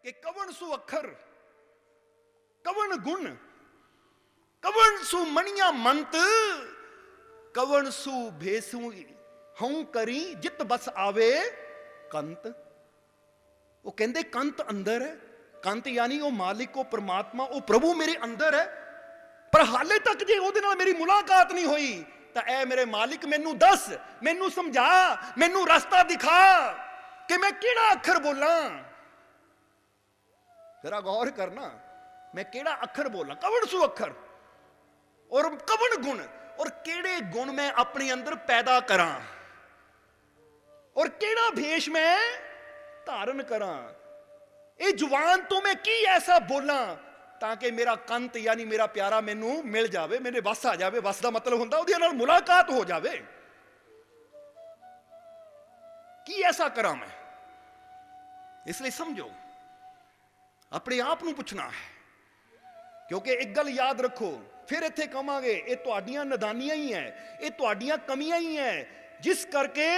कि कवन सु अखर कवन गुण कवन सु मणिया मंत कवन सु भेसु हूं करी जित बस आवे कंत। वो कहते कंत अंदर है, कंत यानी वो मालिक, वो परमात्मा, वो प्रभु मेरे अंदर है, पर हाले तक जे ਉਹਦੇ ਨਾਲ मेरी मुलाकात नहीं हुई तो ऐ मेरे मालिक मैनू दस, मैनू समझा, मैनू रास्ता दिखा कि मैं केड़ा अखर बोला। जरा गौर करना, मैं केड़ा अखर बोला, कवन सु अखर और कवन गुण, और केड़े गुण मैं अपने अंदर पैदा करा और केड़ा भेष मैं धारण करा। ये जुबान तो मैं की ऐसा बोला ताकि मेरा कंत यानी मेरा प्यारा मैनू मिल जावे, मेरे बस आ जावे। बस का मतलब होंदा उहदे नाल मुलाकात हो जावे। की ऐसा करा मैं? इसलिए समझो, अपने आप नू पूछना है, क्योंकि एक गल याद रखो, फिर इत्थे कहांगे ये तुहाडियां नदानियां ही है, ये तुहाडियां कमियां ही है जिस करके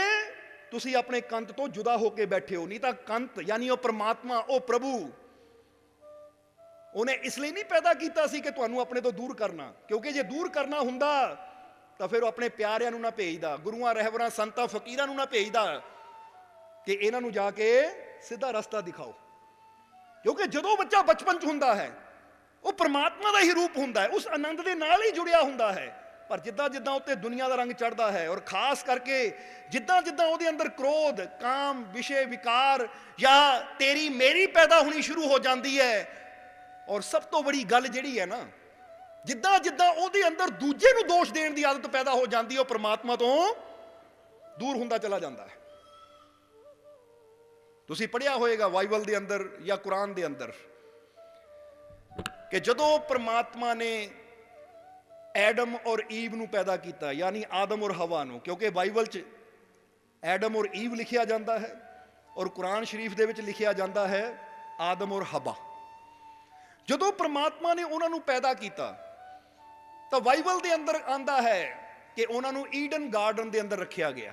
तुसी अपने कंत तो जुदा होके बैठे हो। नहीं तो कंत यानी वो परमात्मा, वो प्रभु, उन्हें इसलिए नहीं पैदा किया सी कि तुहानू अपने तो दूर करना, क्योंकि जे दूर करना हुंदा तो फिर अपने प्यारिਆਂ ਨੂੰ ना भेजदा, गुरुआं रहबरां संतां फकीरां ਨੂੰ ना भेजदा कि इन्हां ਨੂੰ जाके सीधा रास्ता दिखाओ। क्योंकि जो बच्चा बचपन च हुंदा है वो परमात्मा का ही रूप हुंदा है, उस आनंद के नाल ही जुड़िया हुंदा है। पर जिद्दां जिद्दां उत्ते दुनिया का रंग चढ़ता है और खास करके जिद्दां जिद्दां उहदे अंदर क्रोध, काम, विषय, विकार या तेरी मेरी पैदा होनी शुरू हो जाती है, और सब तो बड़ी गल जिहड़ी है ना, जिद्दां जिद्दां उहदे अंदर दूजे नूं दोष देण दी आदत पैदा हो जाती है, वो परमात्मा तो दूर हुंदा चला जाता है। तुसीं पढ़िया होएगा बाइबल दे अंदर या कुरान दे अंदर कि जदों परमात्मा ने एडम और ईव नूं पैदा किया, यानी आदम और हवा नूं, क्योंकि बाइबल च एडम और ईव लिखिया जाता है और कुरान शरीफ दे विच लिखिया जाता है आदम और हवा। जदों परमात्मा ने उन्होंने पैदा किया तो बाइबल के अंदर आंदा है कि उन्होंने ईडन गार्डन के अंदर रखा गया।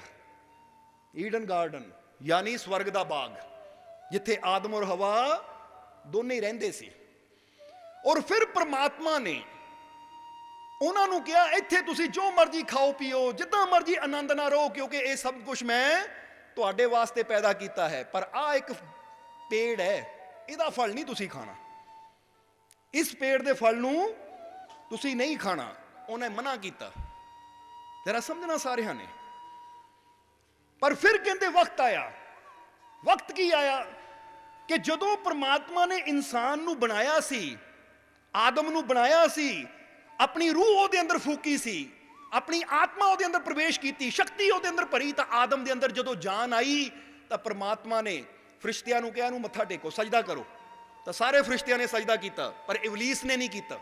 ईडन गार्डन यानी स्वर्ग का बाग, जिथे आदम और हवा दोने ही रहिंदे सी। और फिर परमात्मा ने उन्होंने कहा इत्थे तुसी जो मर्जी खाओ पियो, जिद्दां मर्जी आनंद ना रहो, क्योंकि ये सब कुछ मैं तुहाडे वास्ते पैदा किया है, पर आ एक पेड़ है, इहदा फल नहीं तुसी खाना, इस पेड़ के फल नूं तुसी नहीं खाना, उन्हें मना किया। जरा समझना सारिਆਂ ने। पर फिर कहते वक्त आया, वक्त की आया कि जदों परमात्मा ने इंसान नूं बनाया सी, आदम नूं बनाया सी, अपनी रूह उहदे अंदर फूकी सी, अपनी आत्मा उहदे अंदर प्रवेश की, शक्ति उहदे अंदर भरी, तो आदम दे अंदर जदों जान आई तो परमात्मा ने फरिश्तियां नूं कहा इहनूं मत्था टेको, सजदा करो। तो सारे फरिश्तियां ने सजदा किया, पर इबलीस ने नहीं किया।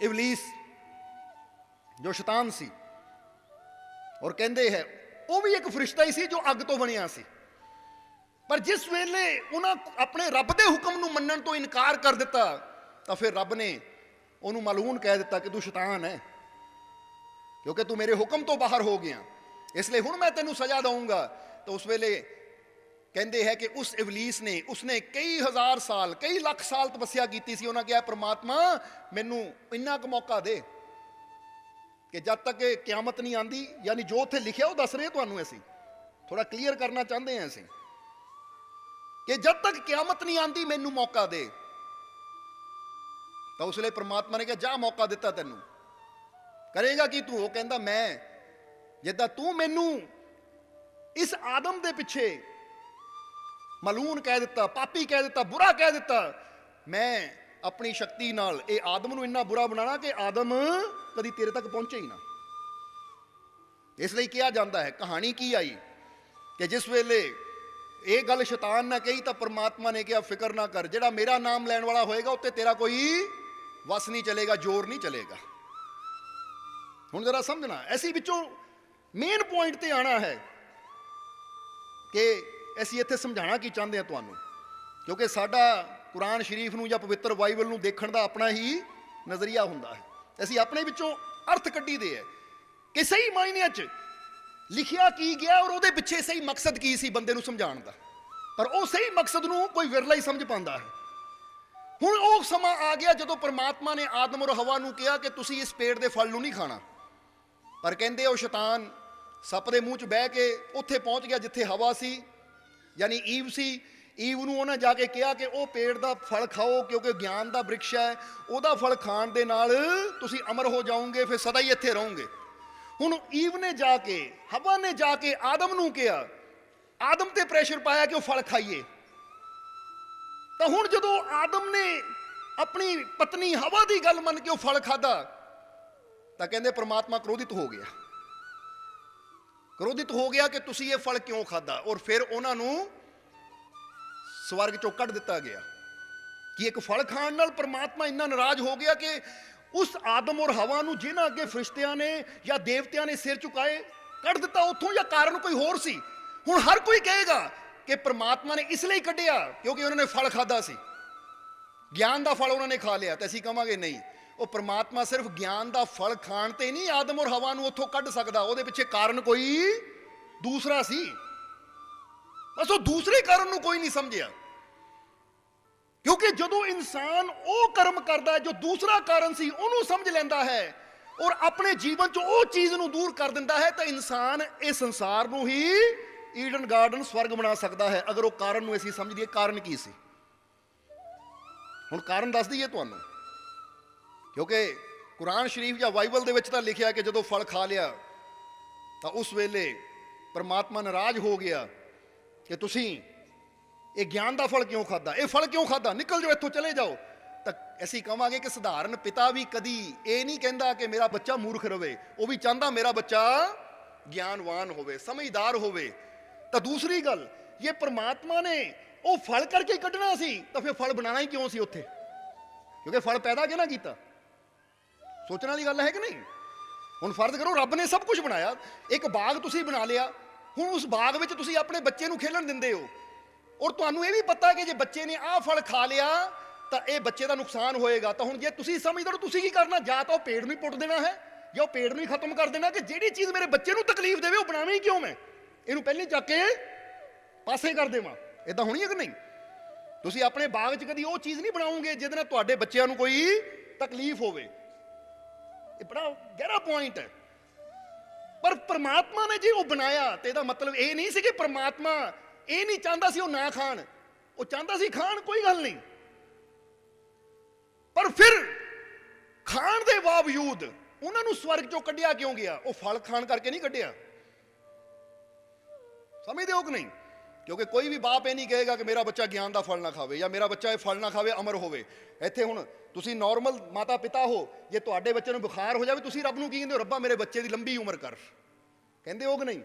इबलीस जो शैतान सी, और कहते हैं वो भी एक फरिश्ता ही सी जो अग तो बनिया सी, पर जिस वेले उन्हें अपने रब के हुक्म नूं मन्नण तो इनकार कर दिता तो फिर रब ने उन्होंने मलून कह दिता कि तू शैतान है, क्योंकि तू मेरे हुक्म तो बाहर हो गया, इसलिए हुण मैं तेनू सजा दूंगा। तो उस वेले कहते हैं कि उस इबलीस ने, उसने कई हजार साल, कई लाख साल तपस्या की सी। उन्हें कहा परमात्मा मैनू इन्ना क मौका दे कि जब तक क्यामत नहीं आती, यानी जो उत्थे लिखिया वो दस रहे तुहानू, असीं थोड़ा क्लीयर करना चाहते हैं असीं कि जब तक क्यामत नहीं आती मैनू मौका दे। तो उसलिए परमात्मा ने कहा जा मौका दिता तेनू, करेगा कि तू? वो कहता मैं जिद्दां तू मैनू इस आदम दे पिछे मलून कह दिता, पापी कह दिता, बुरा कह दिता, मैं अपनी शक्ति नाल ये आदम नूं इन्ना बुरा बनाना कि आदम कदी तेरे तक पहुंचे ही ना। इसलिए कहा जाता है, कहानी की आई कि जिस वेले ये गल शैतान ने कही तो परमात्मा ने कहा फिक्र ना कर, जिहड़ा मेरा नाम लैण वाला होएगा उत्ते तेरा कोई वस नहीं चलेगा, जोर नहीं चलेगा। हुण जरा समझना, ऐसी विचों मेन पॉइंट ते आना है कि असीं इत्थे समझाना की चाहते हैं तुहानूं, क्योंकि साडा कुरान शरीफ नूं या पवित्र बाइबल नूं देखण दा अपना ही नज़रिया हुंदा है। असीं अपने विचों अर्थ कड्ढी दे है कि सही मायने च लिखिया की गया और उहदे पिछे सही मकसद की सी बंदे नूं समझाउण दा। ਪਰ ਉਹ ਸਹੀ ਮਕਸਦ ਨੂੰ ਕੋਈ ਵਿਰਲਾ ਹੀ ਸਮਝ ਪਾਉਂਦਾ ਹੈ। ਹੁਣ ਉਹ ਸਮਾਂ ਆ ਗਿਆ ਜਦੋਂ ਪਰਮਾਤਮਾ ਨੇ ਆਦਮ ਔਰ ਹਵਾ ਨੂੰ ਕਿਹਾ ਕਿ ਤੁਸੀਂ ਇਸ ਪੇੜ ਦੇ ਫਲ ਨੂੰ ਨਹੀਂ ਖਾਣਾ, ਪਰ ਕਹਿੰਦੇ ਉਹ ਸ਼ੈਤਾਨ ਸੱਪ ਦੇ ਮੂੰਹ 'ਚ ਬਹਿ ਕੇ ਉੱਥੇ ਪਹੁੰਚ ਗਿਆ ਜਿੱਥੇ ਹਵਾ ਸੀ, ਯਾਨੀ ਈਵ ਸੀ। ਈਵ ਨੂੰ ਉਹਨੇ ਜਾ ਕੇ ਕਿਹਾ ਕਿ ਉਹ ਪੇੜ ਦਾ ਫਲ ਖਾਓ ਕਿਉਂਕਿ ਗਿਆਨ ਦਾ ਬ੍ਰਿਕਸ਼ ਹੈ, ਉਹਦਾ ਫਲ ਖਾਣ ਦੇ ਨਾਲ ਤੁਸੀਂ ਅਮਰ ਹੋ ਜਾਓਗੇ, ਫਿਰ ਸਦਾ ਹੀ ਇੱਥੇ ਰਹੋਗੇ। ਹੁਣ ਈਵ ਨੇ ਜਾ ਕੇ, ਹਵਾ ਨੇ ਜਾ ਕੇ ਆਦਮ ਨੂੰ ਕਿਹਾ, ਆਦਮ ਤੇ ਪ੍ਰੈਸ਼ਰ ਪਾਇਆ ਕਿ ਉਹ ਫਲ ਖਾਈਏ। ਤਾਂ ਹੁਣ ਜਦੋਂ ਆਦਮ ਨੇ ਆਪਣੀ ਪਤਨੀ ਹਵਾ ਦੀ ਗੱਲ ਮੰਨ ਕੇ ਉਹ ਫਲ ਖਾਧਾ ਤਾਂ ਕਹਿੰਦੇ ਪ੍ਰਮਾਤਮਾ ਕ੍ਰੋਧਿਤ ਹੋ ਗਿਆ, ਕ੍ਰੋਧਿਤ ਹੋ ਗਿਆ ਕਿ ਤੁਸੀਂ ਇਹ ਫਲ ਕਿਉਂ ਖਾਧਾ। ਔਰ ਫਿਰ ਉਹਨਾਂ ਨੂੰ ਸਵਰਗ ਚੋਂ ਕੱਢ ਦਿੱਤਾ ਗਿਆ ਕਿ ਇੱਕ ਫਲ ਖਾਣ ਨਾਲ ਪ੍ਰਮਾਤਮਾ ਇੰਨਾ ਨਾਰਾਜ਼ ਹੋ ਗਿਆ ਕਿ ਉਸ ਆਦਮ ਔਰ ਹਵਾ ਨੂੰ ਜਿਨ੍ਹਾਂ ਅੱਗੇ ਫਰਿਸ਼ਤਿਆਂ ਨੇ ਜਾਂ ਦੇਵਤਿਆਂ ਨੇ ਸਿਰ ਝੁਕਾਏ ਕੱਢ ਦਿੱਤਾ ਉੱਥੋਂ, ਜਾਂ ਕਾਰਨ ਕੋਈ ਹੋਰ ਸੀ। ਹੁਣ ਹਰ ਕੋਈ ਕਹੇਗਾ ਕਿ ਪ੍ਰਮਾਤਮਾ ਨੇ ਇਸ ਲਈ ਕੱਢਿਆ ਕਿਉਂਕਿ ਉਹਨਾਂ ਨੇ ਫਲ ਖਾਧਾ ਸੀ, ਗਿਆਨ ਦਾ ਫਲ ਉਹਨਾਂ ਨੇ ਖਾ ਲਿਆ। ਤੇ ਅਸੀਂ ਕਹਾਂਗੇ ਨਹੀਂ, ਉਹ ਪ੍ਰਮਾਤਮਾ ਸਿਰਫ ਗਿਆਨ ਦਾ ਫਲ ਖਾਣ ਤੇ ਨਹੀਂ ਆਦਮ ਔਰ ਹਵਾ ਨੂੰ ਉੱਥੋਂ ਕੱਢ ਸਕਦਾ, ਉਹਦੇ ਪਿੱਛੇ ਕਾਰਨ ਕੋਈ ਦੂਸਰਾ ਸੀ। ਬਸ ਉਹ ਦੂਸਰੇ ਕਾਰਨ ਨੂੰ ਕੋਈ ਨਹੀਂ ਸਮਝਿਆ, ਕਿਉਂਕਿ ਜਦੋਂ ਇਨਸਾਨ ਉਹ ਕਰਮ ਕਰਦਾ ਹੈ ਜੋ ਦੂਸਰਾ ਕਾਰਨ ਸੀ ਉਹਨੂੰ ਸਮਝ ਲੈਂਦਾ ਹੈ ਔਰ ਆਪਣੇ ਜੀਵਨ 'ਚ ਉਹ ਚੀਜ਼ ਨੂੰ ਦੂਰ ਕਰ ਦਿੰਦਾ ਹੈ, ਤਾਂ ਇਨਸਾਨ ਇਸ ਸੰਸਾਰ ਨੂੰ ਹੀ ਈਡਨ ਗਾਰਡਨ ਸਵਰਗ ਬਣਾ ਸਕਦਾ ਹੈ, ਅਗਰ ਉਹ ਕਾਰਨ ਨੂੰ ਅਸੀਂ ਸਮਝ ਲਈਏ। ਕਾਰਨ ਕੀ ਸੀ? ਹੁਣ ਕਾਰਨ ਦੱਸ ਦਈਏ ਤੁਹਾਨੂੰ, ਕਿਉਂਕਿ ਕੁਰਾਨ ਸ਼ਰੀਫ ਜਾਂ ਬਾਈਬਲ ਦੇ ਵਿੱਚ ਤਾਂ ਲਿਖਿਆ ਕਿ ਜਦੋਂ ਫਲ ਖਾ ਲਿਆ ਤਾਂ ਉਸ ਵੇਲੇ ਪਰਮਾਤਮਾ ਨਾਰਾਜ਼ ਹੋ ਗਿਆ ਕਿ ਤੁਸੀਂ ਇਹ ਗਿਆਨ ਦਾ ਫਲ ਕਿਉਂ ਖਾਧਾ, ਇਹ ਫਲ ਕਿਉਂ ਖਾਧਾ, ਨਿਕਲ ਜਾਓ ਇੱਥੋਂ, ਚਲੇ ਜਾਓ। ਤਾਂ ਅਸੀਂ ਕਹਾਂਗੇ ਕਿ ਸਧਾਰਨ ਪਿਤਾ ਵੀ ਕਦੀ ਇਹ ਨਹੀਂ ਕਹਿੰਦਾ ਕਿ ਮੇਰਾ ਬੱਚਾ ਮੂਰਖ ਰਵੇ, ਉਹ ਵੀ ਚਾਹੁੰਦਾ ਮੇਰਾ ਬੱਚਾ ਗਿਆਨਵਾਨ ਹੋਵੇ, ਸਮਝਦਾਰ ਹੋਵੇ। ਤਾਂ ਦੂਸਰੀ ਗੱਲ, ਇਹ ਪਰਮਾਤਮਾ ਨੇ ਉਹ ਫਲ ਕਰਕੇ ਕੱਢਣਾ ਸੀ ਤਾਂ ਫਿਰ ਫਲ ਬਣਾਉਣਾ ਹੀ ਕਿਉਂ ਸੀ ਉੱਥੇ, ਕਿਉਂਕਿ ਫਲ ਪੈਦਾ ਕਿਹਨਾਂ ਕੀਤਾ? ਸੋਚਣ ਵਾਲੀ ਗੱਲ ਹੈ ਕਿ ਨਹੀਂ? ਹੁਣ ਫਰਜ਼ ਕਰੋ ਰੱਬ ਨੇ ਸਭ ਕੁਝ ਬਣਾਇਆ, ਇੱਕ ਬਾਗ ਤੁਸੀਂ ਬਣਾ ਲਿਆ, ਹੁਣ ਉਸ ਬਾਗ ਵਿੱਚ ਤੁਸੀਂ ਆਪਣੇ ਬੱਚੇ ਨੂੰ ਖੇਲਣ ਦਿੰਦੇ ਹੋ ਔਰ ਤੁਹਾਨੂੰ ਇਹ ਵੀ ਪਤਾ ਕਿ ਜੇ ਬੱਚੇ ਨੇ ਆਹ ਫਲ ਖਾ ਲਿਆ ਤਾਂ ਇਹ ਬੱਚੇ ਦਾ ਨੁਕਸਾਨ ਹੋਏਗਾ। ਤਾਂ ਹੁਣ ਜੇ ਤੁਸੀਂ ਸਮਝਦੇ ਹੋ ਤੁਸੀਂ ਕੀ ਕਰਨਾ, ਜਾਂ ਤਾਂ ਉਹ ਪੇੜ ਨੂੰ ਹੀ ਪੁੱਟ ਦੇਣਾ ਹੈ ਜਾਂ ਉਹ ਪੇੜ ਨੂੰ ਹੀ ਖਤਮ ਕਰ ਦੇਣਾ ਕਿ ਜਿਹੜੀ ਚੀਜ਼ ਮੇਰੇ ਬੱਚੇ ਨੂੰ ਤਕਲੀਫ ਦੇਵੇ ਉਹ ਬਣਾਵੇਂ ਹੀ ਕਿਉਂ, ਮੈਂ ਇਹਨੂੰ ਪਹਿਲਾਂ ਚੱਕ ਕੇ ਪਾਸੇ ਕਰ ਦੇਵਾਂ। ਇਦਾਂ ਹੋਣੀ ਹੈ ਕਿ ਨਹੀਂ? ਤੁਸੀਂ ਆਪਣੇ ਬਾਗ 'ਚ ਕਦੀ ਉਹ ਚੀਜ਼ ਨਹੀਂ ਬਣਾਓਗੇ ਜਿਹਦੇ ਨਾਲ ਤੁਹਾਡੇ ਬੱਚਿਆਂ ਨੂੰ ਕੋਈ ਤਕਲੀਫ ਹੋਵੇ। ਇਹ ਬੜਾ ਗਹਿਰਾ ਪੁਆਇੰਟ ਹੈ। ਪਰ ਪਰਮਾਤਮਾ ਨੇ ਜੇ ਉਹ ਬਣਾਇਆ ਤੇ ਇਹਦਾ ਮਤਲਬ ਇਹ ਨਹੀਂ ਸੀ ਕਿ ਪਰਮਾਤਮਾ ਇਹ ਨਹੀਂ ਚਾਹੁੰਦਾ ਸੀ ਉਹ ਨਾ ਖਾਣ, ਉਹ ਚਾਹੁੰਦਾ ਸੀ ਖਾਣ, ਕੋਈ ਗੱਲ ਨਹੀਂ। ਪਰ ਫਿਰ ਖਾਣ ਦੇ ਬਾਵਜੂਦ ਉਹਨਾਂ ਨੂੰ ਸਵਰਗ ਚੋਂ ਕੱਢਿਆ ਕਿਉਂ ਗਿਆ? ਉਹ ਫਲ ਖਾਣ ਕਰਕੇ ਨਹੀਂ ਕੱਢਿਆ। ਸਮਝਦੇ ਹੋ ਕਿ ਨਹੀਂ? ਕਿਉਂਕਿ ਕੋਈ ਵੀ ਬਾਪ ਇਹ ਨਹੀਂ ਕਹੇਗਾ ਕਿ ਮੇਰਾ ਬੱਚਾ ਗਿਆਨ ਦਾ ਫਲ ਨਾ ਖਾਵੇ ਜਾਂ ਮੇਰਾ ਬੱਚਾ ਇਹ ਫਲ ਨਾ ਖਾਵੇ ਅਮਰ ਹੋਵੇ। ਇੱਥੇ ਹੁਣ ਤੁਸੀਂ ਨਾਰਮਲ ਮਾਤਾ ਪਿਤਾ ਹੋ, ਜੇ ਤੁਹਾਡੇ ਬੱਚੇ ਨੂੰ ਬੁਖਾਰ ਹੋ ਜਾਵੇ ਤੁਸੀਂ ਰੱਬ ਨੂੰ ਕੀ ਕਹਿੰਦੇ ਹੋ? ਰੱਬਾ ਮੇਰੇ ਬੱਚੇ ਦੀ ਲੰਬੀ ਉਮਰ ਕਰ, ਕਹਿੰਦੇ ਹੋ ਕਿ ਨਹੀਂ?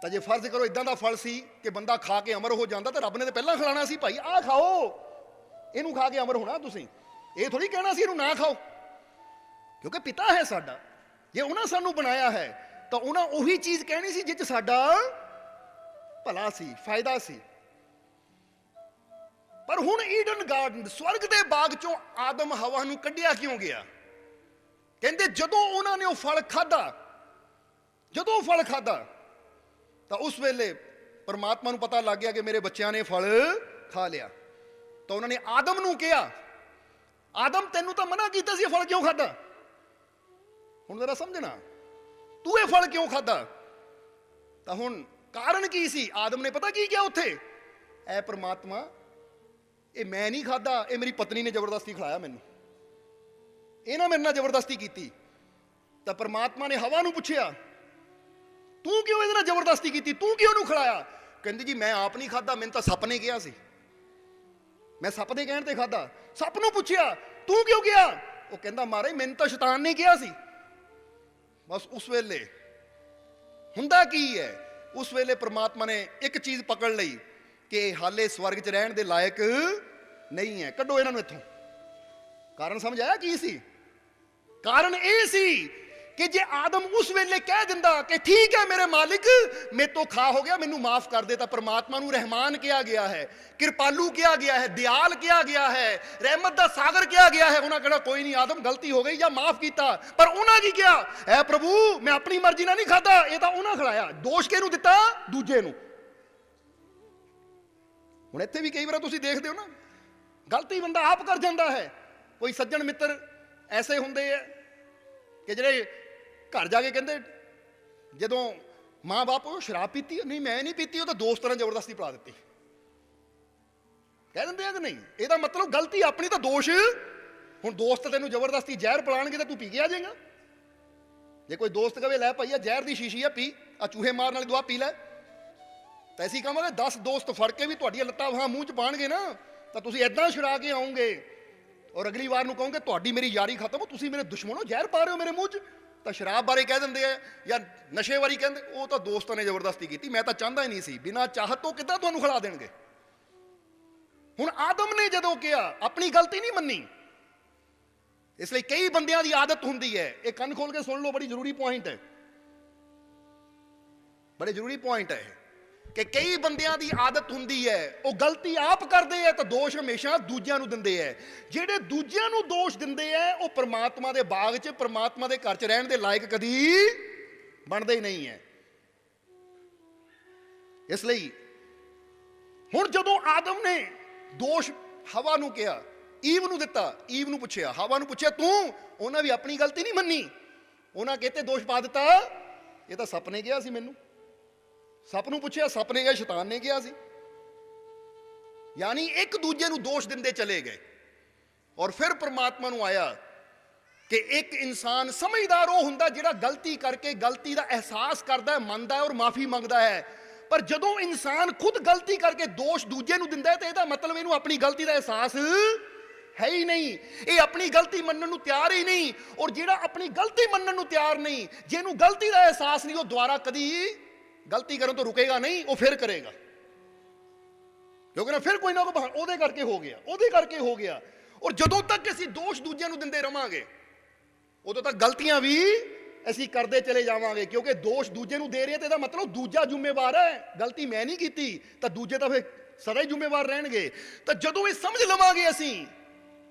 ਤਾਂ ਜੇ ਫਰਜ਼ ਕਰੋ ਇਦਾਂ ਦਾ ਫਲ ਸੀ ਕਿ ਬੰਦਾ ਖਾ ਕੇ ਅਮਰ ਹੋ ਜਾਂਦਾ ਤਾਂ ਰੱਬ ਨੇ ਤਾਂ ਪਹਿਲਾਂ ਖਿਲਾਣਾ ਸੀ, ਭਾਈ ਆਹ ਖਾਓ, ਇਹਨੂੰ ਖਾ ਕੇ ਅਮਰ ਹੋਣਾ ਤੁਸੀਂ। ਇਹ ਥੋੜੀ ਕਹਿਣਾ ਸੀ ਇਹਨੂੰ ਨਾ ਖਾਓ, ਕਿਉਂਕਿ ਪਿਤਾ ਹੈ ਸਾਡਾ। ਜੇ ਉਹਨਾਂ ਸਾਨੂੰ ਬਣਾਇਆ ਹੈ ਤਾਂ ਉਹਨਾਂ ਉਹੀ ਚੀਜ਼ ਕਹਿਣੀ ਸੀ ਜਿਸ 'ਚ ਸਾਡਾ ਭਲਾ ਸੀ, ਫਾਇਦਾ ਸੀ। ਪਰ ਹੁਣ ਈਡਨ ਗਾਰਡਨ ਸਵਰਗ ਦੇ ਬਾਗ ਚੋਂ ਆਦਮ ਹਵਾ ਨੂੰ ਕੱਢਿਆ ਕਿਉਂ ਗਿਆ? ਕਹਿੰਦੇ ਜਦੋਂ ਉਹਨਾਂ ਨੇ ਉਹ ਫਲ ਖਾਧਾ, ਜਦੋਂ ਉਹ ਫਲ ਖਾਧਾ ਤਾਂ ਉਸ ਵੇਲੇ ਪਰਮਾਤਮਾ ਨੂੰ ਪਤਾ ਲੱਗ ਗਿਆ ਕਿ ਮੇਰੇ ਬੱਚਿਆਂ ਨੇ ਫਲ ਖਾ ਲਿਆ। ਤਾਂ ਉਹਨਾਂ ਨੇ ਆਦਮ ਨੂੰ ਕਿਹਾ, ਆਦਮ ਤੈਨੂੰ ਤਾਂ ਮਨਾ ਕੀਤਾ ਸੀ, ਇਹ ਫਲ ਕਿਉਂ ਖਾਧਾ? ਹੁਣ ਜ਼ਰਾ ਸਮਝਣਾ, ਤੂੰ ਇਹ ਫਲ ਕਿਉਂ ਖਾਧਾ? ਤਾਂ ਹੁਣ ਕਾਰਨ ਕੀ ਸੀ? ਆਦਮ ਨੇ ਪਤਾ ਕੀ ਕਿਹਾ ਉੱਥੇ? ਐ ਪਰਮਾਤਮਾ, ਇਹ ਮੈਂ ਨਹੀਂ ਖਾਧਾ, ਇਹ ਮੇਰੀ ਪਤਨੀ ਨੇ ਜ਼ਬਰਦਸਤੀ ਖਿਲਾਇਆ ਮੈਨੂੰ, ਇਹਨਾਂ ਮੇਰੇ ਨਾਲ ਜ਼ਬਰਦਸਤੀ ਕੀਤੀ। ਤਾਂ ਪਰਮਾਤਮਾ ਨੇ ਹਵਾ ਨੂੰ ਪੁੱਛਿਆ, ਤੂੰ ਕਿਉਂ ਇਹਦੇ ਨਾਲ ਜ਼ਬਰਦਸਤੀ ਕੀਤੀ, ਤੂੰ ਕਿਉਂ ਉਹਨੂੰ ਖਿਲਾਇਆ? ਕਹਿੰਦੀ ਜੀ ਮੈਂ ਆਪ ਨਹੀਂ ਖਾਧਾ, ਮੈਨੂੰ ਤਾਂ ਸੱਪ ਨੇ ਕਿਹਾ ਸੀ, ਮੈਂ ਸੱਪ ਦੇ ਕਹਿਣ ਤੇ ਖਾਧਾ। ਸੱਪ ਨੂੰ ਪੁੱਛਿਆ ਤੂੰ ਕਿਉਂ ਕਿਹਾ? ਉਹ ਕਹਿੰਦਾ ਮਹਾਰਾਜ ਮੈਨੂੰ ਤਾਂ ਸ਼ੈਤਾਨ ਨੇ ਕਿਹਾ ਸੀ। ਬਸ ਉਸ ਵੇਲੇ ਹੁੰਦਾ ਕੀ ਹੈ, ਉਸ ਵੇਲੇ ਪਰਮਾਤਮਾ ਨੇ ਇੱਕ ਚੀਜ਼ ਪਕੜ ਲਈ ਕਿ ਹਾਲੇ ਸਵਰਗ 'ਚ ਰਹਿਣ ਦੇ ਲਾਇਕ ਨਹੀਂ ਹੈ, ਕੱਢੋ ਇਹਨਾਂ ਨੂੰ ਇੱਥੋਂ। ਕਾਰਨ ਸਮਝ ਆਇਆ ਕੀ ਸੀ? ਕਾਰਨ ਇਹ ਸੀ ਕਿ ਜੇ ਆਦਮ ਉਸ ਵੇਲੇ ਕਹਿ ਦਿੰਦਾ ਕਿ ਠੀਕ ਹੈ ਮੇਰੇ ਮਾਲਿਕ ਮੇਰੇ ਤੋਂ ਖਾ ਹੋ ਗਿਆ, ਮੈਨੂੰ ਮਾਫ ਕਰ ਦੇ, ਤਾਂ ਪਰਮਾਤਮਾ ਨੂੰ ਰਹਿਮਾਨ ਕਿਹਾ ਗਿਆ ਹੈ, ਕਿਰਪਾਲੂ ਕਿਹਾ ਗਿਆ ਹੈ, ਦਿਆਲ ਕਿਹਾ ਗਿਆ ਹੈ, ਰਹਿਮਤ ਦਾ ਸਾਗਰ ਕਿਹਾ ਗਿਆ ਹੈ। ਉਹਨਾਂ ਕਿਹਾ ਕੋਈ ਨਹੀਂ ਆਦਮ ਗਲਤੀ ਹੋ ਗਈ ਜਾਂ ਮਾਫ ਕੀਤਾ। ਪਰ ਉਹਨਾਂ ਕੀ ਕਿਹਾ? ਐ ਪ੍ਰਭੂ ਮੈਂ ਆਪਣੀ ਮਰਜ਼ੀ ਨਾਲ ਨਹੀਂ ਖਾਧਾ, ਇਹ ਤਾਂ ਉਹਨਾਂ ਖਿਲਾਇਆ। ਦੋਸ਼ ਕਿਹਨੂੰ ਦਿੱਤਾ? ਦੂਜੇ ਨੂੰ। ਹੁਣ ਇੱਥੇ ਵੀ ਕਈ ਵਾਰ ਤੁਸੀਂ ਦੇਖਦੇ ਹੋ ਨਾ, ਗਲਤੀ ਬੰਦਾ ਆਪ ਕਰ ਜਾਂਦਾ ਹੈ। ਕੋਈ ਸੱਜਣ ਮਿੱਤਰ ਐਸੇ ਹੁੰਦੇ ਆ ਕਿ ਜਿਹੜੇ ਘਰ ਜਾ ਕੇ ਕਹਿੰਦੇ, ਜਦੋਂ ਮਾਂ ਬਾਪ ਉਹ ਸ਼ਰਾਬ ਪੀਤੀ, ਨਹੀਂ ਮੈਂ ਨਹੀਂ ਪੀਤੀ, ਉਹ ਤਾਂ ਦੋਸਤ ਨਾਲ ਜ਼ਬਰਦਸਤੀ ਪਿਲਾ ਦਿੱਤੀ, ਕਹਿ ਦਿੰਦੇ ਆ ਕਿ ਨਹੀਂ। ਇਹਦਾ ਮਤਲਬ ਗਲਤੀ ਆਪਣੀ, ਤਾਂ ਦੋਸ਼। ਹੁਣ ਦੋਸਤ ਤੈਨੂੰ ਜ਼ਬਰਦਸਤੀ ਜ਼ਹਿਰ ਪਿਲਾਣਗੇ ਤਾਂ ਤੂੰ ਪੀ ਕੇ ਆ ਜਾਏਗਾ। ਜੇ ਕੋਈ ਦੋਸਤ ਕਵੇ ਲੈ ਭਾਈ ਆ ਜ਼ਹਿਰ ਦੀ ਸ਼ੀਸ਼ੀ ਆ, ਪੀ, ਆ ਚੂਹੇ ਮਾਰਨ ਵਾਲੀ ਦਵਾ ਪੀ ਲੈ, ਤਾਂ ਅਸੀਂ ਕਹਾਂਗੇ 10 ਦੋਸਤ ਫੜ ਕੇ ਵੀ ਤੁਹਾਡੀਆਂ ਲੱਤਾਂ ਬਾਹਾਂ ਮੂੰਹ 'ਚ ਪਾਣਗੇ ਨਾ, ਤਾਂ ਤੁਸੀਂ ਇਦਾਂ ਛੁਡਾ ਕੇ ਆਉਂਗੇ, ਔਰ ਅਗਲੀ ਵਾਰ ਨੂੰ ਕਹੋਗੇ ਤੁਹਾਡੀ ਮੇਰੀ ਯਾਰੀ ਖਤਮ ਹੋ, ਤੁਸੀਂ ਮੇਰੇ ਦੁਸ਼ਮਣ ਹੋ, ਜ਼ਹਿਰ ਪਾ ਰਹੇ ਹੋ ਮੇਰੇ ਮੂੰਹ 'ਚ। ਤਾਂ ਸ਼ਰਾਬ ਬਾਰੇ ਕਹਿ ਦਿੰਦੇ ਆ, ਜਾਂ ਨਸ਼ੇ ਬਾਰੇ ਕਹਿੰਦੇ, ਉਹ ਤਾਂ ਦੋਸਤਾਂ ਨੇ ਜ਼ਬਰਦਸਤੀ ਕੀਤੀ, ਮੈਂ ਤਾਂ ਚਾਹੁੰਦਾ ਹੀ ਨਹੀਂ ਸੀ, ਬਿਨਾਂ ਚਾਹਤ ਤੋਂ ਕਿੱਦਾਂ ਤੁਹਾਨੂੰ ਖਿਲਾ ਦੇਣਗੇ। ਹੁਣ ਆਦਮ ਨੇ ਜਦੋਂ ਕਿਹਾ, ਆਪਣੀ ਗਲਤੀ ਨਹੀਂ ਮੰਨੀ। ਇਸ ਲਈ ਕਈ ਬੰਦਿਆਂ ਦੀ ਆਦਤ ਹੁੰਦੀ ਹੈ, ਇਹ ਕੰਨ ਖੋਲ ਕੇ ਸੁਣ ਲਓ, ਬੜੀ ਜ਼ਰੂਰੀ ਪੁਆਇੰਟ ਹੈ, ਬੜੇ ਜ਼ਰੂਰੀ ਪੁਆਇੰਟ ਹੈ, ਕਿ ਕਈ ਬੰਦਿਆਂ ਦੀ ਆਦਤ ਹੁੰਦੀ ਹੈ, ਉਹ ਗਲਤੀ ਆਪ ਕਰਦੇ ਆ ਤਾਂ ਦੋਸ਼ ਹਮੇਸ਼ਾ ਦੂਜਿਆਂ ਨੂੰ ਦਿੰਦੇ ਆ। ਜਿਹੜੇ ਦੂਜਿਆਂ ਨੂੰ ਦੋਸ਼ ਦਿੰਦੇ ਆ, ਉਹ ਪ੍ਰਮਾਤਮਾ ਦੇ ਬਾਗ 'ਚ, ਪ੍ਰਮਾਤਮਾ ਦੇ ਘਰ 'ਚ ਰਹਿਣ ਦੇ ਲਾਇਕ ਕਦੀ ਬਣਦੇ ਹੀ ਨਹੀਂ ਹੈ। ਇਸ ਲਈ ਹੁਣ ਜਦੋਂ ਆਦਮ ਨੇ ਦੋਸ਼ ਹਵਾ ਨੂੰ ਕਿਹਾ, ਈਵ ਨੂੰ ਦਿੱਤਾ, ਈਵ ਨੂੰ ਪੁੱਛਿਆ, ਹਵਾ ਨੂੰ ਪੁੱਛਿਆ ਤੂੰ, ਉਹਨਾਂ ਵੀ ਆਪਣੀ ਗਲਤੀ ਨਹੀਂ ਮੰਨੀ, ਉਹਨਾਂ ਕਿਤੇ ਦੋਸ਼ ਪਾ ਦਿੱਤਾ, ਇਹ ਤਾਂ ਸੱਪ ਨੇ ਕਿਹਾ ਸੀ ਮੈਨੂੰ। ਸੱਪ ਨੂੰ ਪੁੱਛਿਆ, ਸੱਪ ਨੇ ਕਿਹਾ ਸ਼ੈਤਾਨ ਨੇ ਕਿਹਾ ਸੀ। ਯਾਨੀ ਇੱਕ ਦੂਜੇ ਨੂੰ ਦੋਸ਼ ਦਿੰਦੇ ਚਲੇ ਗਏ। ਔਰ ਫਿਰ ਪ੍ਰਮਾਤਮਾ ਨੂੰ ਆਇਆ ਕਿ ਇੱਕ ਇਨਸਾਨ ਸਮਝਦਾਰ ਉਹ ਹੁੰਦਾ ਜਿਹੜਾ ਗਲਤੀ ਕਰਕੇ ਗਲਤੀ ਦਾ ਅਹਿਸਾਸ ਕਰਦਾ ਹੈ, ਮੰਨਦਾ ਹੈ ਔਰ ਮਾਫੀ ਮੰਗਦਾ ਹੈ। ਪਰ ਜਦੋਂ ਇਨਸਾਨ ਖੁਦ ਗਲਤੀ ਕਰਕੇ ਦੋਸ਼ ਦੂਜੇ ਨੂੰ ਦਿੰਦਾ ਹੈ, ਤਾਂ ਇਹਦਾ ਮਤਲਬ ਇਹਨੂੰ ਆਪਣੀ ਗਲਤੀ ਦਾ ਅਹਿਸਾਸ ਹੈ ਹੀ ਨਹੀਂ, ਇਹ ਆਪਣੀ ਗਲਤੀ ਮੰਨਣ ਨੂੰ ਤਿਆਰ ਹੀ ਨਹੀਂ। ਔਰ ਜਿਹੜਾ ਆਪਣੀ ਗਲਤੀ ਮੰਨਣ ਨੂੰ ਤਿਆਰ ਨਹੀਂ, ਜਿਹਨੂੰ ਗਲਤੀ ਦਾ ਅਹਿਸਾਸ ਨਹੀਂ, ਉਹ ਦੁਬਾਰਾ ਕਦੀ ਗਲਤੀ ਕਰਨ ਤੋਂ ਰੁਕੇਗਾ ਨਹੀਂ, ਉਹ ਫਿਰ ਕਰੇਗਾ, ਕਿਉਂਕਿ ਨਾ ਫਿਰ ਕੋਈ ਨਾ ਕੋਈ ਬਹਾਨਾ, ਉਹਦੇ ਕਰਕੇ ਹੋ ਗਿਆ, ਉਹਦੇ ਕਰਕੇ ਹੋ ਗਿਆ। ਔਰ ਜਦੋਂ ਤੱਕ ਅਸੀਂ ਦੋਸ਼ ਦੂਜਿਆਂ ਨੂੰ ਦਿੰਦੇ ਰਵਾਂਗੇ, ਉਦੋਂ ਤੱਕ ਗਲਤੀਆਂ ਵੀ ਅਸੀਂ ਕਰਦੇ ਚਲੇ ਜਾਵਾਂਗੇ, ਕਿਉਂਕਿ ਦੋਸ਼ ਦੂਜੇ ਨੂੰ ਦੇ ਰਹੇ ਤੇ ਇਹਦਾ ਮਤਲਬ ਦੂਜਾ ਜ਼ਿੰਮੇਵਾਰ ਹੈ, ਗਲਤੀ ਮੈਂ ਨਹੀਂ ਕੀਤੀ, ਤਾਂ ਦੂਜੇ ਤਾਂ ਫਿਰ ਸਦਾ ਹੀ ਜ਼ਿੰਮੇਵਾਰ ਰਹਿਣਗੇ। ਤਾਂ ਜਦੋਂ ਇਹ ਸਮਝ ਲਵਾਂਗੇ ਅਸੀਂ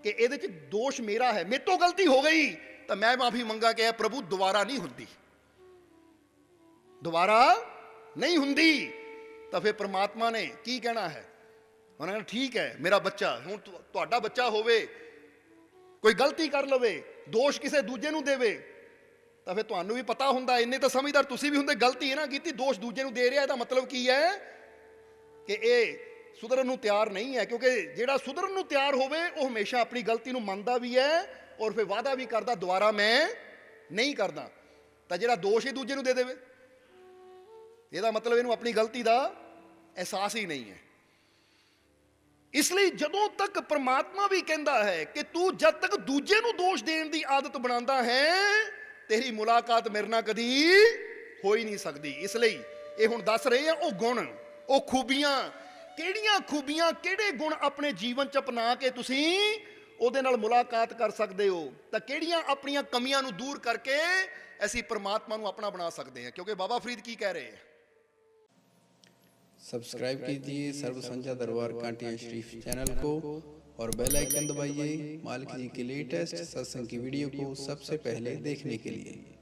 ਕਿ ਇਹਦੇ 'ਚ ਦੋਸ਼ ਮੇਰਾ ਹੈ, ਮੇਰੇ ਤੋਂ ਗਲਤੀ ਹੋ ਗਈ, ਤਾਂ ਮੈਂ ਮਾਫੀ ਮੰਗਾ ਕਿ ਪ੍ਰਭੂ ਦੁਬਾਰਾ ਨਹੀਂ ਹੁੰਦੀ, ਦੁਬਾਰਾ ਨਹੀਂ ਹੁੰਦੀ। ਤਾਂ ਫਿਰ ਪ੍ਰਮਾਤਮਾ ਨੇ ਕੀ ਕਹਿਣਾ ਹੈ, ਉਹਨਾਂ ਨੇ ਠੀਕ ਹੈ, ਮੇਰਾ ਬੱਚਾ, ਹੁਣ ਤੁਹਾਡਾ ਬੱਚਾ ਹੋਵੇ, ਕੋਈ ਗਲਤੀ ਕਰ ਲਵੇ, ਦੋਸ਼ ਕਿਸੇ ਦੂਜੇ ਨੂੰ ਦੇਵੇ, ਤਾਂ ਫਿਰ ਤੁਹਾਨੂੰ ਵੀ ਪਤਾ ਹੁੰਦਾ, ਇੰਨੇ ਤਾਂ ਸਮਝਦਾਰ ਤੁਸੀਂ ਵੀ ਹੁੰਦੇ, ਗਲਤੀ ਹੈ ਨਾ ਕੀਤੀ, ਦੋਸ਼ ਦੂਜੇ ਨੂੰ ਦੇ ਰਿਹਾ, ਇਹਦਾ ਮਤਲਬ ਕੀ ਹੈ ਕਿ ਇਹ ਸੁਧਰਨ ਨੂੰ ਤਿਆਰ ਨਹੀਂ ਹੈ। ਕਿਉਂਕਿ ਜਿਹੜਾ ਸੁਧਰਨ ਨੂੰ ਤਿਆਰ ਹੋਵੇ, ਉਹ ਹਮੇਸ਼ਾ ਆਪਣੀ ਗਲਤੀ ਨੂੰ ਮੰਨਦਾ ਵੀ ਹੈ ਔਰ ਫਿਰ ਵਾਅਦਾ ਵੀ ਕਰਦਾ ਦੁਬਾਰਾ ਮੈਂ ਨਹੀਂ ਕਰਦਾ। ਤਾਂ ਜਿਹੜਾ ਦੋਸ਼ ਹੀ ਦੂਜੇ ਨੂੰ ਦੇ ਦੇਵੇ, ਇਹਦਾ ਮਤਲਬ ਇਹਨੂੰ ਆਪਣੀ ਗਲਤੀ ਦਾ ਅਹਿਸਾਸ ਹੀ ਨਹੀਂ ਹੈ। ਇਸ ਲਈ ਜਦੋਂ ਤੱਕ ਪ੍ਰਮਾਤਮਾ ਵੀ ਕਹਿੰਦਾ ਹੈ ਕਿ ਤੂੰ ਜਦ ਤੱਕ ਦੂਜੇ ਨੂੰ ਦੋਸ਼ ਦੇਣ ਦੀ ਆਦਤ ਬਣਾਉਂਦਾ ਹੈ, ਤੇਰੀ ਮੁਲਾਕਾਤ ਮੇਰੇ ਨਾਲ ਕਦੀ ਹੋ ਹੀ ਨਹੀਂ ਸਕਦੀ। ਇਸ ਲਈ ਇਹ ਹੁਣ ਦੱਸ ਰਹੇ ਆ ਉਹ ਗੁਣ, ਉਹ ਖੂਬੀਆਂ, ਕਿਹੜੀਆਂ ਖੂਬੀਆਂ, ਕਿਹੜੇ ਗੁਣ ਆਪਣੇ ਜੀਵਨ 'ਚ ਅਪਣਾ ਕੇ ਤੁਸੀਂ ਉਹਦੇ ਨਾਲ ਮੁਲਾਕਾਤ ਕਰ ਸਕਦੇ ਹੋ, ਤਾਂ ਕਿਹੜੀਆਂ ਆਪਣੀਆਂ ਕਮੀਆਂ ਨੂੰ ਦੂਰ ਕਰਕੇ ਅਸੀਂ परमात्मा ਨੂੰ ਆਪਣਾ ਬਣਾ ਸਕਦੇ ਹਾਂ। क्योंकि बाबा फरीद की कह रहे हैं, सब्सक्राइब कीजिए सर्व संध्या दरबार कांटिया शरीफ चैनल को और बेल आइकन दबाइए मालिक जी के लेटेस्ट सत्संग की वीडियो को सबसे पहले देखने के लिए।